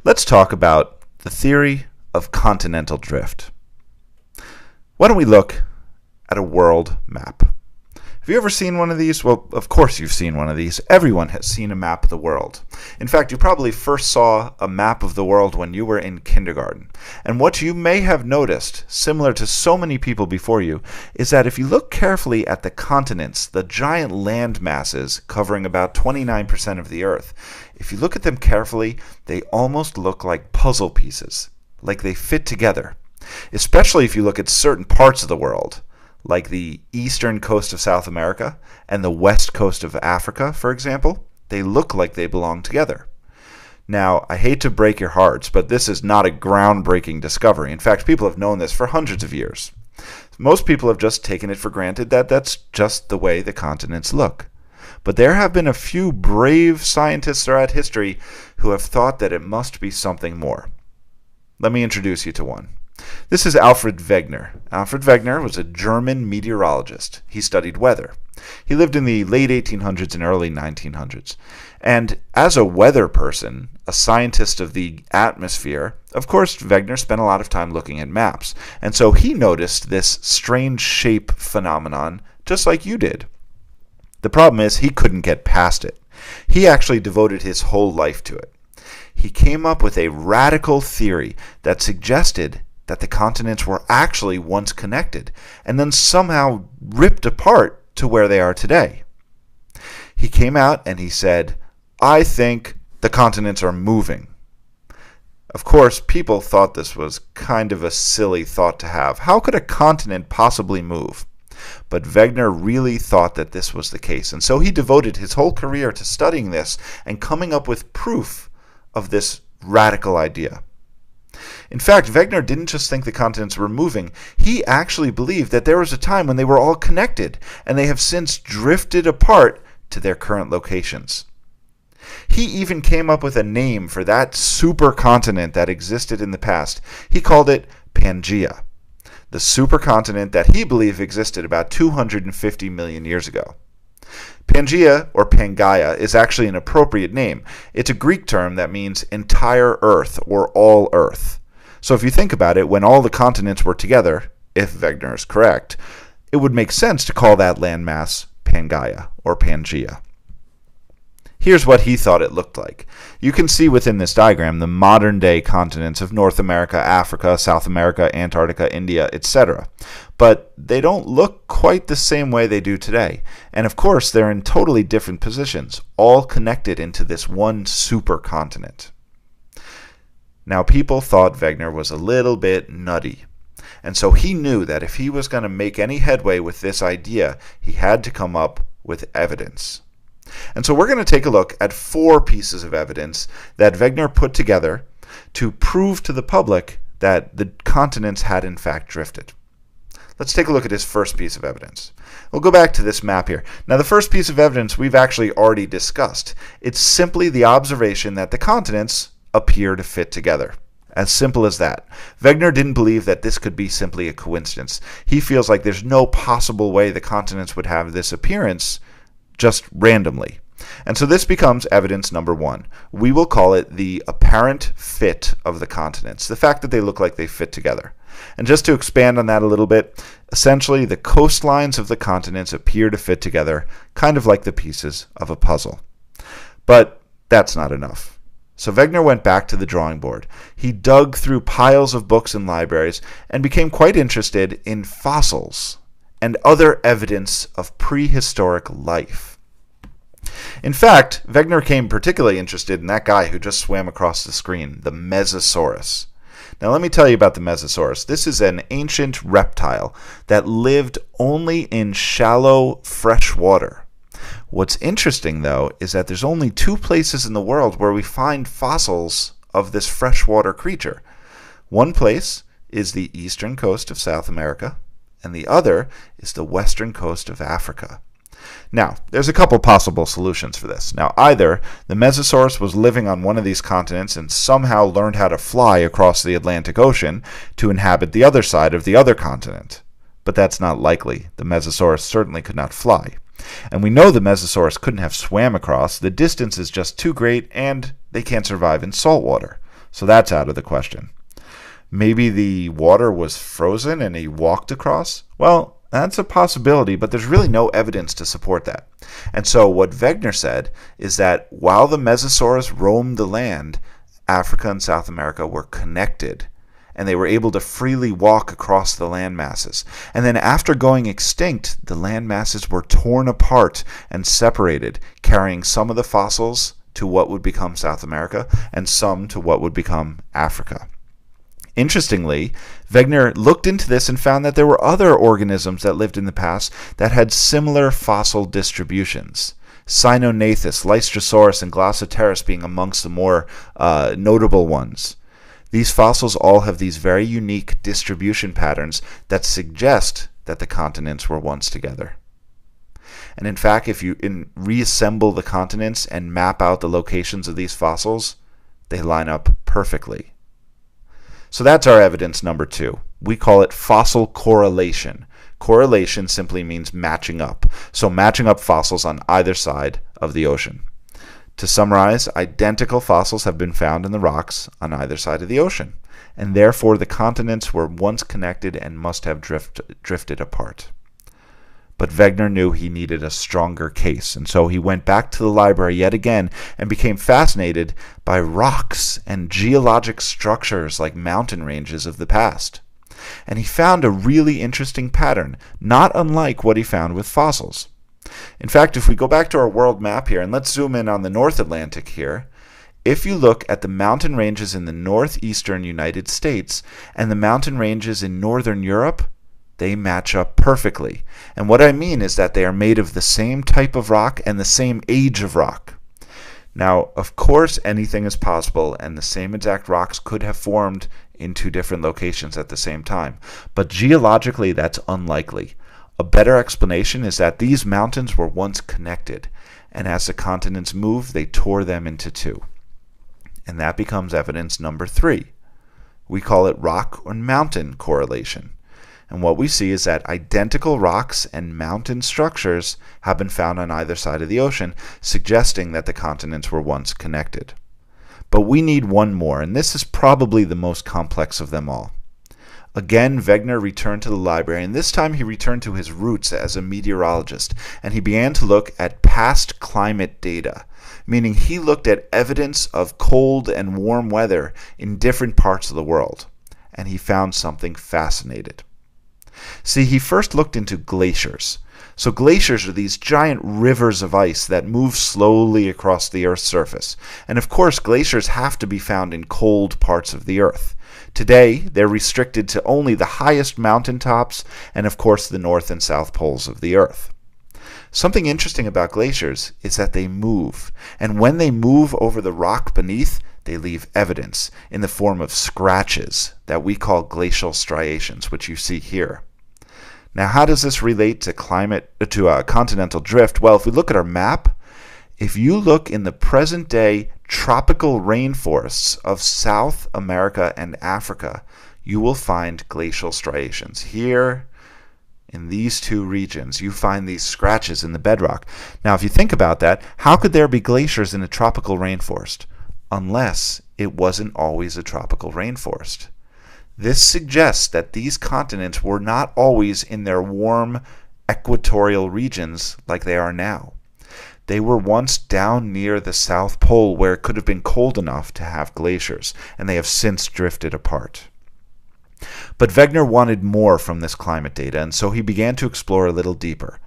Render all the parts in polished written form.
Let's talk about the theory of continental drift. Why don't we look at a world map? Have you ever seen one of these? Well, of course you've seen one of these. Everyone has seen a map of the world. In fact, you probably first saw a map of the world when you were in kindergarten. And what you may have noticed, similar to so many people before you, is that if you look carefully at the continents, the giant land masses covering about 29% of the Earth, if you look at them carefully, they almost look like puzzle pieces, like they fit together. Especially if you look at certain parts of the world, like the eastern coast of South America and the west coast of Africa, for example. They look like they belong together. Now, I hate to break your hearts, but this is not a groundbreaking discovery. In fact, people have known this for hundreds of years. Most people have just taken it for granted that that's just the way the continents look. But there have been a few brave scientists throughout history who have thought that it must be something more. Let me introduce you to one. This is Alfred Wegener. Alfred Wegener was a German meteorologist. He studied weather. He lived in the late 1800s and early 1900s. And as a weather person, a scientist of the atmosphere, of course, Wegener spent a lot of time looking at maps. And so he noticed this strange shape phenomenon just like you did. The problem is he couldn't get past it. He actually devoted his whole life to it. He came up with a radical theory that suggested that the continents were actually once connected and then somehow ripped apart to where they are today. He came out and he said, "I think the continents are moving." Of course, people thought this was kind of a silly thought to have. How could a continent possibly move? But Wegener really thought that this was the case, and so he devoted his whole career to studying this and coming up with proof of this radical idea. In fact, Wegener didn't just think the continents were moving. He actually believed that there was a time when they were all connected, and they have since drifted apart to their current locations. He even came up with a name for that supercontinent that existed in the past. He called it Pangaea, the supercontinent that he believed existed about 250 million years ago. Pangaea, or Pangaea, is actually an appropriate name. It's a Greek term that means entire Earth, or all Earth. So if you think about it, when all the continents were together, if Wegener is correct, it would make sense to call that landmass Pangaea, or Pangaea. Here's what he thought it looked like. You can see within this diagram the modern-day continents of North America, Africa, South America, Antarctica, India, etc. But they don't look quite the same way they do today. And of course, they're in totally different positions, all connected into this one supercontinent. Now, people thought Wegener was a little bit nutty. And so he knew that if he was going to make any headway with this idea, he had to come up with evidence. And so we're going to take a look at 4 pieces of evidence that Wegener put together to prove to the public that the continents had in fact drifted. Let's take a look at his first piece of evidence. We'll go back to this map here. Now, the first piece of evidence we've actually already discussed. It's simply the observation that the continents appear to fit together. As simple as that. Wegener didn't believe that this could be simply a coincidence. He feels like there's no possible way the continents would have this appearance just randomly. And so this becomes evidence number 1. We will call it the apparent fit of the continents, the fact that they look like they fit together. And just to expand on that a little bit, essentially the coastlines of the continents appear to fit together, kind of like the pieces of a puzzle. But that's not enough. So Wegener went back to the drawing board. He dug through piles of books and libraries and became quite interested in fossils and other evidence of prehistoric life. In fact, Wegener became particularly interested in that guy who just swam across the screen, the Mesosaurus. Now let me tell you about the Mesosaurus. This is an ancient reptile that lived only in shallow fresh water. What's interesting, though, is that there's only 2 places in the world where we find fossils of this freshwater creature. One place is the eastern coast of South America, and the other is the western coast of Africa. Now, there's a couple possible solutions for this. Now, either the Mesosaurus was living on one of these continents and somehow learned how to fly across the Atlantic Ocean to inhabit the other side of the other continent. But that's not likely. The Mesosaurus certainly could not fly. And we know the Mesosaurus couldn't have swam across. The distance is just too great, and they can't survive in salt water. So that's out of the question. Maybe the water was frozen and he walked across? Well, that's a possibility, but there's really no evidence to support that. And so what Wegener said is that while the Mesosaurus roamed the land, Africa and South America were connected, and they were able to freely walk across the land masses. And then after going extinct, the land masses were torn apart and separated, carrying some of the fossils to what would become South America and some to what would become Africa. Interestingly, Wegener looked into this and found that there were other organisms that lived in the past that had similar fossil distributions. Cynonathus, Lystrosaurus, and Glossoteris being amongst the more notable ones. These fossils all have these very unique distribution patterns that suggest that the continents were once together. And in fact, if you reassemble the continents and map out the locations of these fossils, they line up perfectly. So that's our evidence number 2. We call it fossil correlation. Correlation simply means matching up. So matching up fossils on either side of the ocean. To summarize, identical fossils have been found in the rocks on either side of the ocean, and therefore the continents were once connected and must have drifted apart. But Wegener knew he needed a stronger case, and so he went back to the library yet again and became fascinated by rocks and geologic structures like mountain ranges of the past. And he found a really interesting pattern, not unlike what he found with fossils. In fact, if we go back to our world map here, and let's zoom in on the North Atlantic here, if you look at the mountain ranges in the northeastern United States and the mountain ranges in northern Europe, they match up perfectly. And what I mean is that they are made of the same type of rock and the same age of rock. Now, of course, anything is possible, and the same exact rocks could have formed in 2 different locations at the same time. But geologically, that's unlikely. A better explanation is that these mountains were once connected, and as the continents moved, they tore them into 2. And that becomes evidence number 3. We call it rock or mountain correlation. And what we see is that identical rocks and mountain structures have been found on either side of the ocean, suggesting that the continents were once connected. But we need one more, and this is probably the most complex of them all. Again, Wegener returned to the library, and this time he returned to his roots as a meteorologist, and he began to look at past climate data, meaning he looked at evidence of cold and warm weather in different parts of the world, and he found something fascinating. See, he first looked into glaciers. So glaciers are these giant rivers of ice that move slowly across the Earth's surface. And of course, glaciers have to be found in cold parts of the Earth. Today, they're restricted to only the highest mountaintops and of course the north and south poles of the Earth. Something interesting about glaciers is that they move. And when they move over the rock beneath, they leave evidence in the form of scratches that we call glacial striations, which you see here. Now, how does this relate to continental drift? Well, if we look at our map, if you look in the present-day tropical rainforests of South America and Africa, you will find glacial striations. Here, in these 2 regions, you find these scratches in the bedrock. Now, if you think about that, how could there be glaciers in a tropical rainforest? Unless it wasn't always a tropical rainforest. This suggests that these continents were not always in their warm equatorial regions like they are now. They were once down near the South Pole where it could have been cold enough to have glaciers, and they have since drifted apart. But Wegener wanted more from this climate data, and so he began to explore a little deeper.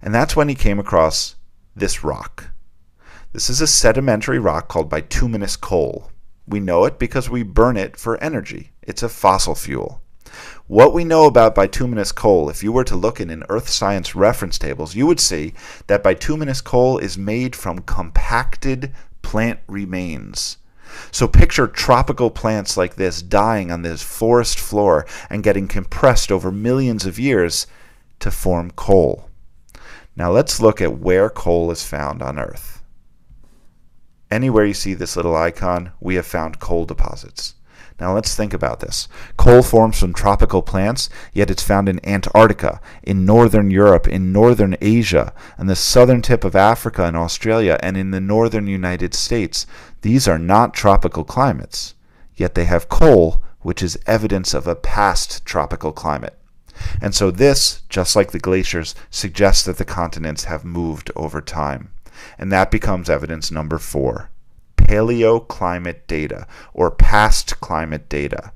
And that's when he came across this rock. This is a sedimentary rock called bituminous coal. We know it because we burn it for energy. It's a fossil fuel. What we know about bituminous coal, if you were to look in earth science reference tables, you would see that bituminous coal is made from compacted plant remains. So picture tropical plants like this dying on this forest floor and getting compressed over millions of years to form coal. Now let's look at where coal is found on Earth. Anywhere you see this little icon, we have found coal deposits. Now let's think about this. Coal forms from tropical plants, yet it's found in Antarctica, in northern Europe, in northern Asia, and the southern tip of Africa and Australia, and in the northern United States. These are not tropical climates. yet they have coal, which is evidence of a past tropical climate. And so this, just like the glaciers, suggests that the continents have moved over time. And that becomes evidence number 4, paleoclimate data, or past climate data.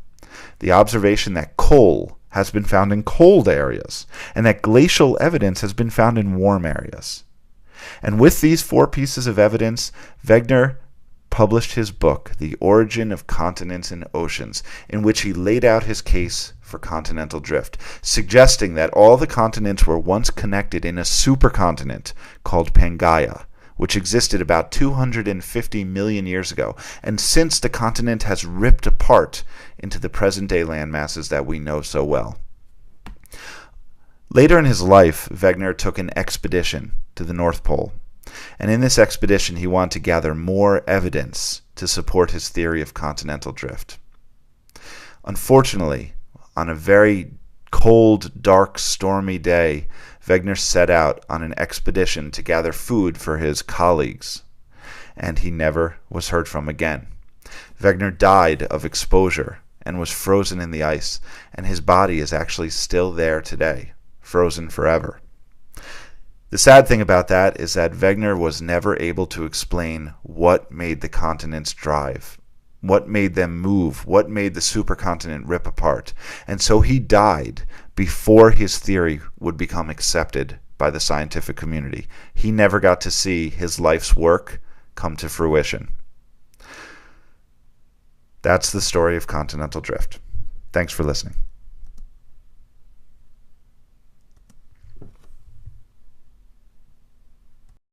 The observation that coal has been found in cold areas, and that glacial evidence has been found in warm areas. And with these 4 pieces of evidence, Wegener published his book, The Origin of Continents and Oceans, in which he laid out his case for continental drift, suggesting that all the continents were once connected in a supercontinent called Pangaea, which existed about 250 million years ago, and since the continent has ripped apart into the present-day landmasses that we know so well. Later in his life, Wegener took an expedition to the North Pole, and in this expedition he wanted to gather more evidence to support his theory of continental drift. Unfortunately, on a very cold, dark, stormy day, Wegener set out on an expedition to gather food for his colleagues, and he never was heard from again. Wegener died of exposure and was frozen in the ice, and his body is actually still there today, frozen forever. The sad thing about that is that Wegener was never able to explain what made the continents drive, what made them move, what made the supercontinent rip apart. And so he died before his theory would become accepted by the scientific community. He never got to see his life's work come to fruition. That's the story of continental drift. Thanks for listening.